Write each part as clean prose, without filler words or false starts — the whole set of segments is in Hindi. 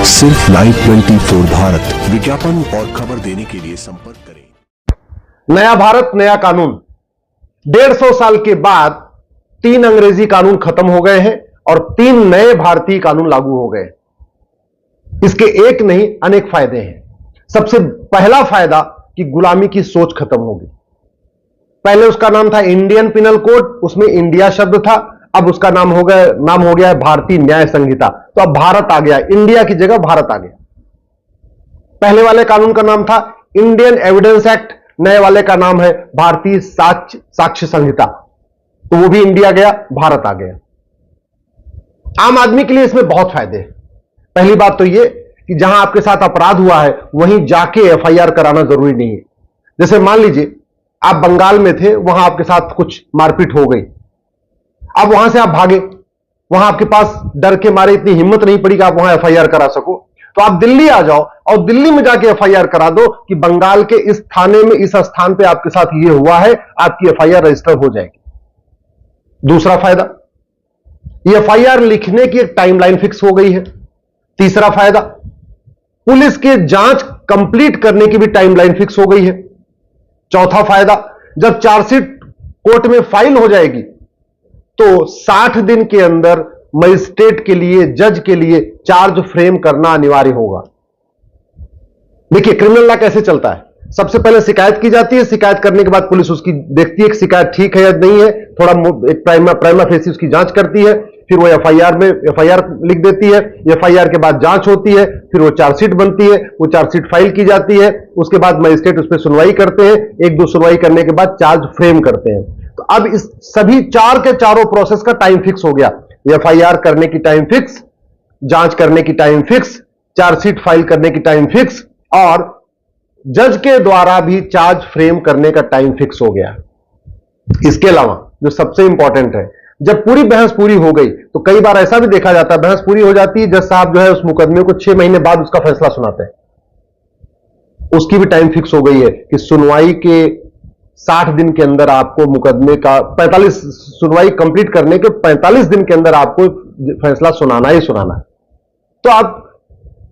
सिर्फ लाइव 24 भारत विज्ञापन और खबर देने के लिए संपर्क करें। नया भारत नया कानून। 150 साल के बाद 3 अंग्रेजी कानून खत्म हो गए हैं और 3 नए भारतीय कानून लागू हो गए। इसके एक नहीं अनेक फायदे हैं। सबसे पहला फायदा कि गुलामी की सोच खत्म होगी। पहले उसका नाम था इंडियन पिनल कोड, उसमें इंडिया शब्द था, अब उसका नाम हो गया है भारतीय न्याय संहिता। तो अब भारत आ गया, इंडिया की जगह भारत आ गया। पहले वाले कानून का नाम था इंडियन एविडेंस एक्ट, नए वाले का नाम है भारतीय साक्ष्य संहिता। तो वो भी इंडिया गया, भारत आ गया। आम आदमी के लिए इसमें बहुत फायदे हैं। पहली बात तो ये कि जहां आपके साथ अपराध हुआ है वहीं जाके एफआईआर कराना जरूरी नहीं है। जैसे मान लीजिए आप बंगाल में थे, वहां आपके साथ कुछ मारपीट हो गई, अब वहां से आप भागे, वहां आपके पास डर के मारे इतनी हिम्मत नहीं पड़ी कि आप वहां एफआईआर करा सको, तो आप दिल्ली आ जाओ और दिल्ली में जाके एफआईआर करा दो कि बंगाल के इस थाने में इस स्थान पे आपके साथ ये हुआ है, आपकी एफआईआर रजिस्टर हो जाएगी। दूसरा फायदा, ये एफआईआर लिखने की एक टाइमलाइन फिक्स हो गई है। तीसरा फायदा, पुलिस के जांच कंप्लीट करने की भी टाइमलाइन फिक्स हो गई है। चौथा फायदा, जब चार्जशीट कोर्ट में फाइल हो जाएगी तो 60 दिन के अंदर मजिस्ट्रेट के लिए, जज के लिए चार्ज फ्रेम करना अनिवार्य होगा। देखिए क्रिमिनल लॉ कैसे चलता है। सबसे पहले शिकायत की जाती है, शिकायत करने के बाद पुलिस उसकी देखती है कि शिकायत ठीक है या नहीं है, थोड़ा एक प्राइमा फेसी उसकी जांच करती है, फिर वो एफआईआर लिख देती है। एफआईआर के बाद जांच होती है, फिर वो चार्जशीट बनती है, वो चार्जशीट फाइल की जाती है, उसके बाद मजिस्ट्रेट उस पर सुनवाई करते हैं, 1-2 सुनवाई करने के बाद चार्ज फ्रेम करते हैं। तो अब इस सभी 4 के चारों प्रोसेस का टाइम फिक्स हो गया। एफआईआर करने की टाइम फिक्स, जांच करने की टाइम फिक्स, चार्जशीट फाइल करने की टाइम फिक्स और जज के द्वारा भी चार्ज फ्रेम करने का टाइम फिक्स हो गया। इसके अलावा जो सबसे इंपॉर्टेंट है, जब पूरी बहस पूरी हो गई तो कई बार ऐसा भी देखा जाता है, बहस पूरी हो जाती है, जज साहब जो है उस मुकदमे को 6 महीने बाद उसका फैसला सुनाते हैं। उसकी भी टाइम फिक्स हो गई है कि सुनवाई के 60 दिन के अंदर आपको मुकदमे का 45 सुनवाई कंप्लीट करने के 45 दिन के अंदर आपको फैसला सुनाना ही सुनाना है। तो आप,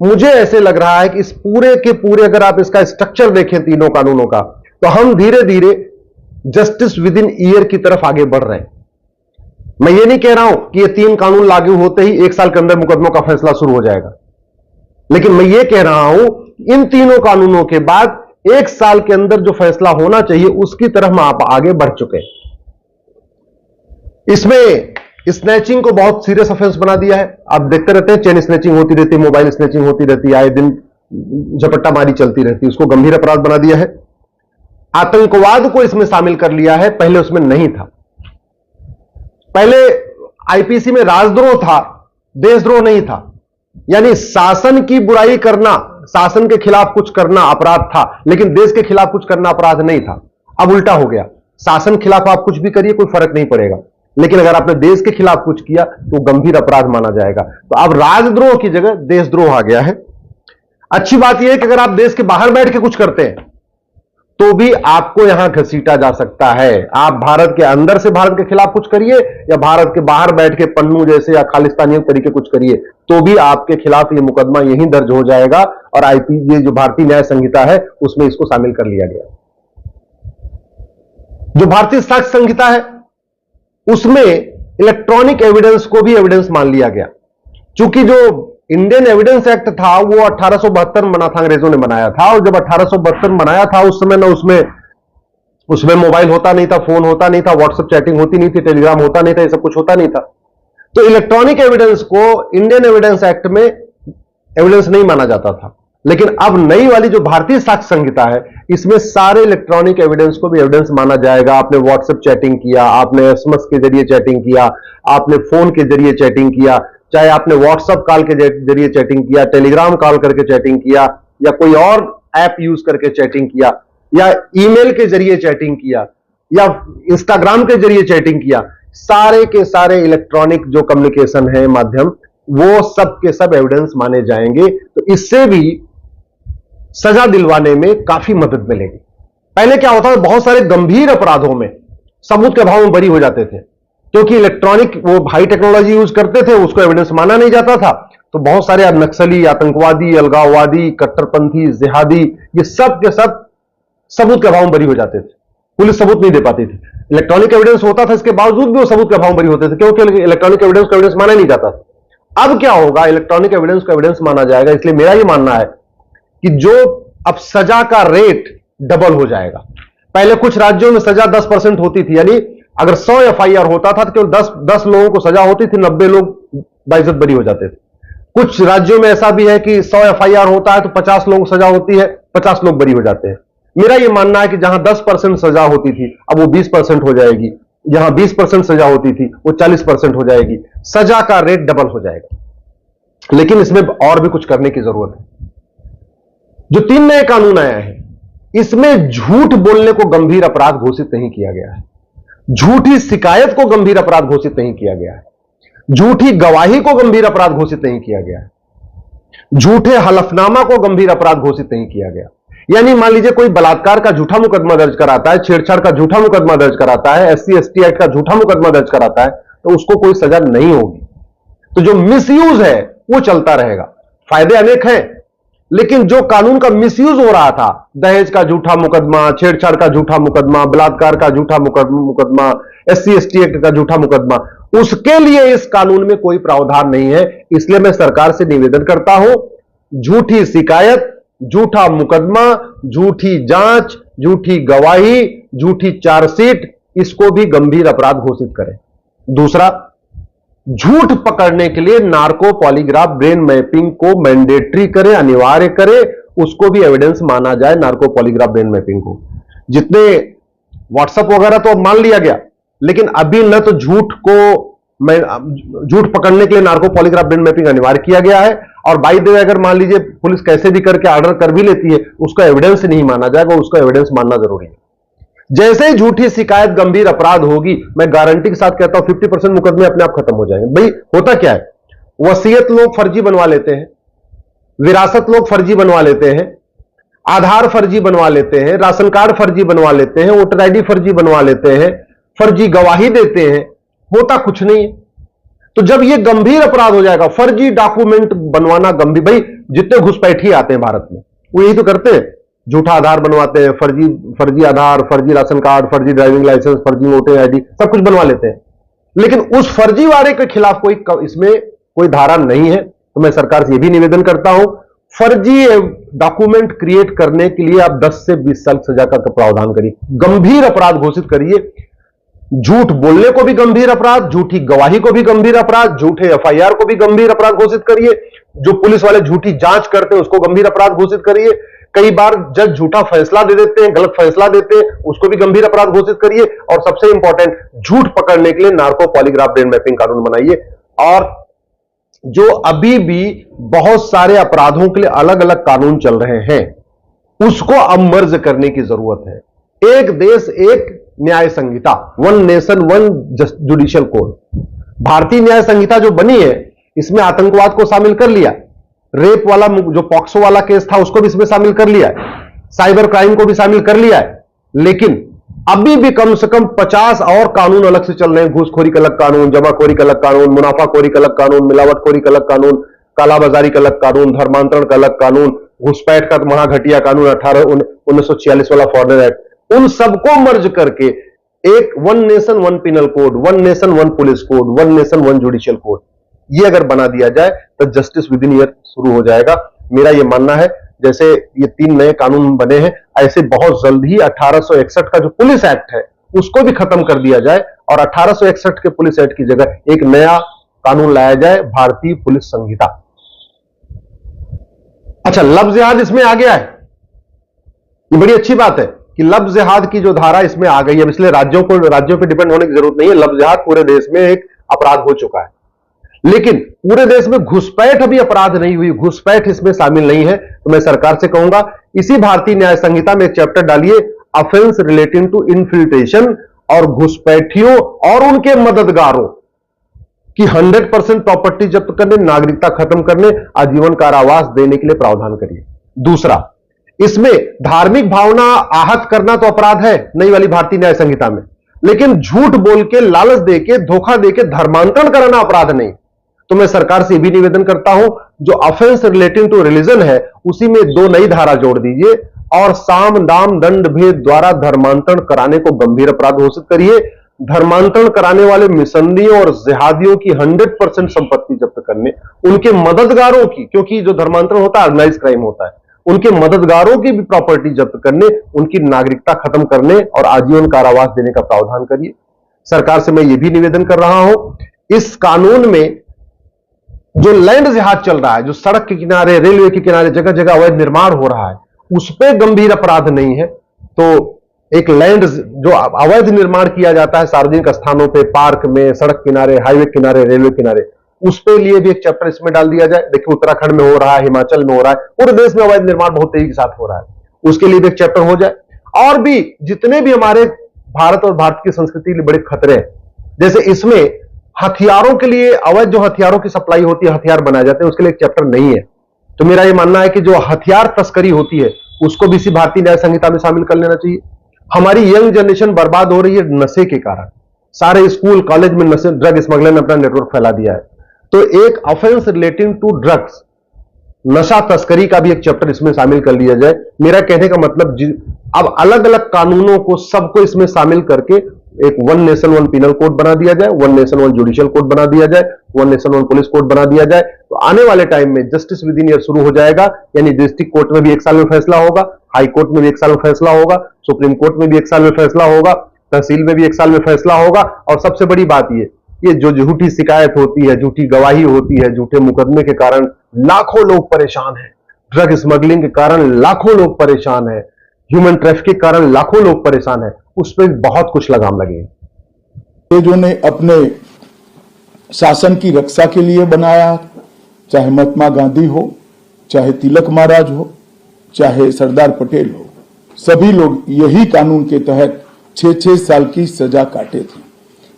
मुझे ऐसे लग रहा है कि इस पूरे के पूरे अगर आप इसका स्ट्रक्चर देखें तीनों कानूनों का, तो हम धीरे धीरे जस्टिस विद इन ईयर की तरफ आगे बढ़ रहे हैं। मैं ये नहीं कह रहा हूं कि ये 3 कानून लागू होते ही 1 साल के अंदर मुकदमों का फैसला शुरू हो जाएगा, लेकिन मैं ये कह रहा हूं इन तीनों कानूनों के बाद 1 साल के अंदर जो फैसला होना चाहिए उसकी तरफ हम आप आगे बढ़ चुके हैं। इसमें स्नैचिंग को बहुत सीरियस ऑफेंस बना दिया है। आप देखते रहते हैं, चेन स्नैचिंग होती रहती है, मोबाइल स्नैचिंग होती रहती है, आए दिन झपट्टा मारी चलती रहती है, उसको गंभीर अपराध बना दिया है। आतंकवाद को इसमें शामिल कर लिया है, पहले उसमें नहीं था। पहले आईपीसी में राजद्रोह था, देशद्रोह नहीं था। यानी शासन की बुराई करना, शासन के खिलाफ कुछ करना अपराध था, लेकिन देश के खिलाफ कुछ करना अपराध नहीं था। अब उल्टा हो गया, शासन के खिलाफ आप कुछ भी करिए कोई फर्क नहीं पड़ेगा, लेकिन अगर आपने देश के खिलाफ कुछ किया तो गंभीर अपराध माना जाएगा। तो अब राजद्रोह की जगह देशद्रोह आ गया है। अच्छी बात यह है कि अगर आप देश के बाहर बैठ के कुछ करते हैं तो भी आपको यहां घसीटा जा सकता है। आप भारत के अंदर से भारत के खिलाफ कुछ करिए या भारत के बाहर बैठ के पन्नू जैसे या खालिस्तानी तरीके कुछ करिए, तो भी आपके खिलाफ ये मुकदमा यहीं दर्ज हो जाएगा और ये जो भारतीय न्याय संहिता है उसमें इसको शामिल कर लिया गया। जो भारतीय साक्ष्य संहिता है उसमें इलेक्ट्रॉनिक एविडेंस को भी एविडेंस मान लिया गया। चूंकि जो इंडियन एविडेंस एक्ट था वो 1872 में बना था, अंग्रेजों ने बनाया था, और जब 1872 बनाया था उस समय ना उसमें मोबाइल होता नहीं था, फोन होता नहीं था, व्हाट्सएप चैटिंग होती नहीं थी, टेलीग्राम होता नहीं था, ये सब कुछ होता नहीं था। तो इलेक्ट्रॉनिक एविडेंस को इंडियन एविडेंस एक्ट में एविडेंस नहीं माना जाता था। लेकिन अब नई वाली जो भारतीय साक्ष्य संहिता है इसमें सारे इलेक्ट्रॉनिक एविडेंस को भी एविडेंस माना जाएगा। आपने व्हाट्सएप चैटिंग किया, आपने एसएमएस के जरिए चैटिंग किया, आपने फोन के जरिए चैटिंग किया, चाहे आपने व्हाट्सएप कॉल के जरिए चैटिंग किया, टेलीग्राम कॉल करके चैटिंग किया, या कोई और ऐप यूज करके चैटिंग किया, या ईमेल के जरिए चैटिंग किया, या इंस्टाग्राम के जरिए चैटिंग किया, सारे के सारे इलेक्ट्रॉनिक जो कम्युनिकेशन है माध्यम, वो सब के सब एविडेंस माने जाएंगे। तो इससे भी सजा दिलवाने में काफी मदद मिलेगी। पहले क्या होता था, बहुत सारे गंभीर अपराधों में सबूत के अभाव में बरी हो जाते थे, क्योंकि इलेक्ट्रॉनिक वो हाई टेक्नोलॉजी यूज करते थे, उसको एविडेंस माना नहीं जाता था। तो बहुत सारे नक्सली, आतंकवादी, अलगाववादी, कट्टरपंथी, जिहादी, ये सब के सब सबूत के अभाव में बरी हो जाते थे। पुलिस सबूत नहीं दे पाती थी। इलेक्ट्रॉनिक एविडेंस होता था, इसके बावजूद भी वो सबूत के अभाव में बरी होते थे, क्योंकि इलेक्ट्रॉनिक एविडेंस को एविडेंस माना नहीं जाता। अब क्या होगा, इलेक्ट्रॉनिक एविडेंस को एविडेंस माना जाएगा। इसलिए मेरा यह मानना है कि जो अब सजा का रेट डबल हो जाएगा। पहले कुछ राज्यों में सजा 10% होती थी, यानी अगर 100 एफआईआर होता था तो केवल 10 लोगों को सजा होती थी, 90 लोग बाइज्जत बरी हो जाते थे। कुछ राज्यों में ऐसा भी है कि 100 एफआईआर होता है तो 50 लोगों को सजा होती है, 50 लोग बरी हो जाते हैं। मेरा यह मानना है कि जहां 10% सजा होती थी अब वो 20% हो जाएगी, जहां 20% सजा होती थी वो 40% हो जाएगी। सजा का रेट डबल हो जाएगा। लेकिन इसमें और भी कुछ करने की जरूरत है। जो 3 नए कानून आए हैं, इसमें झूठ बोलने को गंभीर अपराध घोषित नहीं किया गया है, झूठी शिकायत को गंभीर अपराध घोषित नहीं किया गया है, झूठी गवाही को गंभीर अपराध घोषित नहीं किया गया है, झूठे हलफनामा को गंभीर अपराध घोषित नहीं किया गया। यानी मान लीजिए कोई बलात्कार का झूठा मुकदमा दर्ज कराता है, छेड़छाड़ का झूठा मुकदमा दर्ज कराता है, SC/ST एक्ट का झूठा मुकदमा दर्ज कराता है, तो उसको कोई सजा नहीं होगी। तो जो मिसयूज है वो चलता रहेगा। फायदे अनेक हैं, लेकिन जो कानून का मिसयूज हो रहा था, दहेज का झूठा मुकदमा, छेड़छाड़ का झूठा मुकदमा, बलात्कार का झूठा मुकदमा, SC/ST एक्ट का झूठा मुकदमा, उसके लिए इस कानून में कोई प्रावधान नहीं है। इसलिए मैं सरकार से निवेदन करता हूं, झूठी शिकायत, झूठा मुकदमा, झूठी जांच, झूठी गवाही, झूठी चार्जशीट, इसको भी गंभीर अपराध घोषित करें। दूसरा, झूठ पकड़ने के लिए नार्को पॉलीग्राफ ब्रेन मैपिंग को मैंडेटरी करें, अनिवार्य करें, उसको भी एविडेंस माना जाए। नार्को पॉलीग्राफ ब्रेन मैपिंग को, जितने व्हाट्सएप वगैरह तो मान लिया गया, लेकिन अभी न तो झूठ पकड़ने के लिए नार्को पॉलीग्राफ ब्रेन मैपिंग अनिवार्य किया गया है, और बाई द वे अगर मान लीजिए पुलिस कैसे भी करके ऑर्डर कर भी लेती है, उसका एविडेंस नहीं माना जाएगा, उसका एविडेंस मानना जरूरी है। जैसे ही झूठी शिकायत गंभीर अपराध होगी, मैं गारंटी के साथ कहता हूं 50% मुकदमे अपने आप खत्म हो जाएंगे। भाई होता क्या है, वसीयत लोग फर्जी बनवा लेते हैं, विरासत लोग फर्जी बनवा लेते हैं, आधार फर्जी बनवा लेते हैं, राशन कार्ड फर्जी बनवा लेते हैं, वोटर आईडी फर्जी बनवा लेते हैं, फर्जी गवाही देते हैं, होता कुछ नहीं है। तो जब यह गंभीर अपराध हो जाएगा, फर्जी डॉक्यूमेंट बनवाना गंभीर, भाई जितने घुसपैठी आते हैं भारत में वो यही तो करते हैं, झूठा आधार बनवाते हैं, फर्जी आधार, फर्जी राशन कार्ड, फर्जी ड्राइविंग लाइसेंस, फर्जी वोटर आईडी, सब कुछ बनवा लेते हैं। लेकिन उस फर्जी वाले के खिलाफ इसमें कोई धारा नहीं है। तो मैं सरकार से यह भी निवेदन करता हूं, फर्जी डॉक्यूमेंट क्रिएट करने के लिए आप 10 से 20 साल सजा का प्रावधान करिए, गंभीर अपराध घोषित करिए। झूठ बोलने को भी गंभीर अपराध, झूठी गवाही को भी गंभीर अपराध, झूठे एफआईआर को भी गंभीर अपराध घोषित करिए। जो पुलिस वाले झूठी जांच करते हैं उसको गंभीर अपराध घोषित करिए। कई बार जज झूठा फैसला दे देते हैं, गलत फैसला देते हैं, उसको भी गंभीर अपराध घोषित करिए। और सबसे इंपॉर्टेंट, झूठ पकड़ने के लिए नार्को पॉलीग्राफ ब्रेन मैपिंग कानून बनाइए। और जो अभी भी बहुत सारे अपराधों के लिए अलग अलग कानून चल रहे हैं, उसको अब मर्ज करने की जरूरत है। एक देश एक न्याय संहिता, one nation one judicial code. भारतीय न्याय संहिता जो बनी है, इसमें आतंकवाद को शामिल कर लिया, रेप वाला जो पॉक्सो वाला केस था उसको भी इसमें शामिल कर लिया है, साइबर क्राइम को भी शामिल कर लिया है। लेकिन अभी भी कम से कम 50 और कानून अलग से चल रहे हैं। घूसखोरी का अलग कानून, जमाखोरी का अलग कानून, मुनाफाखोरी का अलग कानून, मिलावटखोरी का अलग कानून, कालाबाजारी का अलग कानून, धर्मांतरण का अलग कानून, घुसपैठ का महाघटिया कानून 1946 वाला फॉरेनर एक्ट, उन सबको मर्ज करके एक one nation one penal code, one nation one police code, one nation one judicial code, ये अगर बना दिया जाए तो जस्टिस विद इन ईयर शुरू हो जाएगा। मेरा यह मानना है, जैसे ये 3 नए कानून बने हैं, ऐसे बहुत जल्द ही 1861 का जो पुलिस एक्ट है उसको भी खत्म कर दिया जाए और 1861 के पुलिस एक्ट की जगह एक नया कानून लाया जाए, भारतीय पुलिस संहिता। अच्छा, लफ्ज जिहाद इसमें आ गया है, ये बड़ी अच्छी बात है कि लफ्ज जिहाद की जो धारा इसमें आ गई है। इसलिए राज्यों पे डिपेंड होने की जरूरत नहीं है, लफ्ज जिहाद पूरे देश में एक अपराध हो चुका है। लेकिन पूरे देश में घुसपैठ अभी अपराध नहीं हुई, घुसपैठ इसमें शामिल नहीं है। तो मैं सरकार से कहूंगा, इसी भारतीय न्याय संहिता में एक चैप्टर डालिए, ऑफेंस रिलेटिंग टू इन्फिल्ट्रेशन, और घुसपैठियों और उनके मददगारों की 100% प्रॉपर्टी जब्त करने, नागरिकता खत्म करने, आजीवन कारावास देने के लिए प्रावधान करिए। दूसरा, इसमें धार्मिक भावना आहत करना तो अपराध है नई वाली भारतीय न्याय संहिता में, लेकिन झूठ बोल के, लालच देके, धोखा देके धर्मांतरण कराना अपराध नहीं। तो मैं सरकार से भी निवेदन करता हूं, जो ऑफेंस रिलेटिंग टू रिलीजन है उसी में 2 नई धारा जोड़ दीजिए और साम दाम दंड भेद द्वारा धर्मांतरण कराने को गंभीर अपराध घोषित करिए। धर्मांतरण कराने वाले मिशनरियों और जिहादियों की 100% संपत्ति जब्त करने, उनके मददगारों की, क्योंकि जो धर्मांतरण होता है ऑर्गेनाइज क्राइम होता है, उनके मददगारों की भी प्रॉपर्टी जब्त करने, उनकी नागरिकता खत्म करने और आजीवन कारावास देने का प्रावधान करिए। सरकार से मैं यह भी निवेदन कर रहा हूं, इस कानून में जो लैंड जिहाद चल रहा है, जो सड़क के किनारे, रेलवे के किनारे जगह जगह अवैध निर्माण हो रहा है, उस पर गंभीर अपराध नहीं है। तो एक लैंड जो अवैध निर्माण किया जाता है सार्वजनिक स्थानों पे, पार्क में, सड़क किनारे, हाईवे किनारे, रेलवे किनारे, उस पे लिए भी एक चैप्टर इसमें डाल दिया जाए। देखिए उत्तराखंड में हो रहा है, हिमाचल में हो रहा है, पूरे देश में अवैध निर्माण बहुत तेजी के साथ हो रहा है, उसके लिए भी एक चैप्टर हो जाए। और भी जितने भी हमारे भारत और भारत की संस्कृति के लिए बड़े खतरे हैं, जैसे इसमें हथियारों के लिए, अवैध जो हथियारों की सप्लाई होती है, हथियार बनाए जाते हैं, उसके लिए एक चैप्टर नहीं है। तो मेरा यह मानना है कि जो हथियार तस्करी होती है उसको भी इसी भारतीय न्याय संहिता में शामिल कर लेना चाहिए। हमारी यंग जनरेशन बर्बाद हो रही है नशे के कारण, सारे स्कूल कॉलेज में नशे, ड्रग स्मगलर ने अपना नेटवर्क फैला दिया है। तो एक ऑफेंस रिलेटिंग टू ड्रग्स, नशा तस्करी का भी एक चैप्टर इसमें शामिल कर लिया जाए। मेरा कहने का मतलब अब अलग अलग कानूनों को सबको इसमें शामिल करके एक 1 नेशन 1 पिनल कोड बना दिया जाए, 1 नेशन 1 जुडिशियल कोड बना दिया जाए, 1 नेशन 1 पुलिस कोड बना दिया जाए। तो आने वाले टाइम में जस्टिस विद इन ईयर शुरू हो जाएगा, यानी डिस्ट्रिक्ट कोर्ट में भी 1 साल में फैसला होगा, हाई कोर्ट में भी 1 साल में फैसला होगा, सुप्रीम कोर्ट में भी 1 साल में फैसला होगा, तहसील में भी 1 साल में फैसला होगा। और सबसे बड़ी बात ये जो झूठी शिकायत होती है, झूठी गवाही होती है, झूठे मुकदमे के कारण लाखों लोग परेशान हैं, ड्रग स्मगलिंग के कारण लाखों लोग परेशान हैं, ह्यूमन ट्रैफिकिंग के कारण लाखों लोग परेशान हैं, उस पर बहुत कुछ लगाम लगेगी। जो ने अपने शासन की रक्षा के लिए बनाया, चाहे महात्मा गांधी हो, चाहे तिलक महाराज हो, चाहे सरदार पटेल हो, सभी लोग यही कानून के तहत 6-6 साल की सजा काटे थे।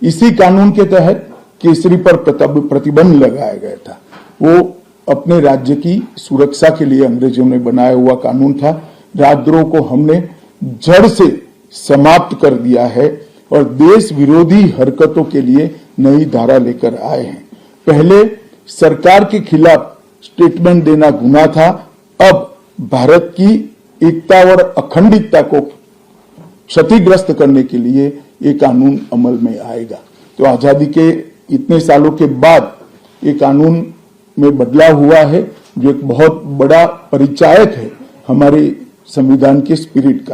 इसी कानून के तहत केसरी पर प्रतिबंध लगाया गया था। वो अपने राज्य की सुरक्षा के लिए अंग्रेजों ने बनाया हुआ कानून था। राजद्रोह को हमने जड़ से समाप्त कर दिया है और देश विरोधी हरकतों के लिए नई धारा लेकर आए हैं। पहले सरकार के खिलाफ स्टेटमेंट देना गुनाह था, अब भारत की एकता और अखंडता को क्षतिग्रस्त करने के लिए ये कानून अमल में आएगा। तो आजादी के इतने सालों के बाद ये कानून में बदलाव हुआ है, जो एक बहुत बड़ा परिचायक है हमारे संविधान के स्पिरिट का।